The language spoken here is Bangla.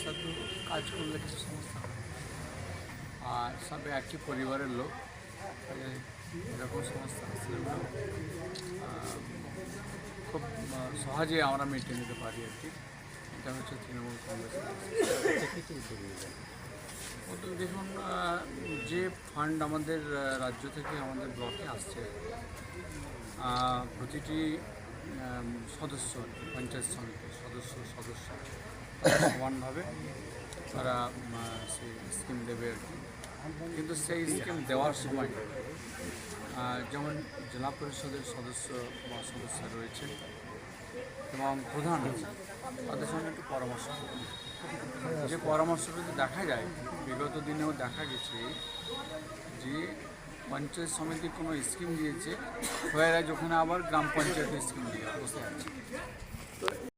সাথে কাজ করলে কিছু সমস্যা হয়, আর সব একই পরিবারের লোক, এরকম সমস্যা সেগুলো খুব সহজে আমরা মেনে নিতে পারি আর কি। এটা হচ্ছে তৃণমূল কংগ্রেসের উদ্যোগ। দেখুন, যে ফান্ড আমাদের রাজ্য থেকে আমাদের ব্লকে আসছে, প্রতিটি সদস্য আর কি, পঞ্চায়েত সমিতির সদস্য সমানভাবে তারা সেই স্কিম দেবে আর কি। কিন্তু সেই স্কিম দেওয়ার সময় যেমন জেলা পরিষদের সদস্য বা সদস্য রয়েছে এবং প্রধান আছে, তাদের সঙ্গে একটু পরামর্শ করতে হবে। যে পরামর্শটা দেখা যায়, বিগত দিনেও দেখা গেছে যে পঞ্চায়েত সমিতি কোনো স্কিম দিয়েছে, হয়ে যায় যখন আবার গ্রাম পঞ্চায়েতের স্কিম দিয়ে বসে আছে।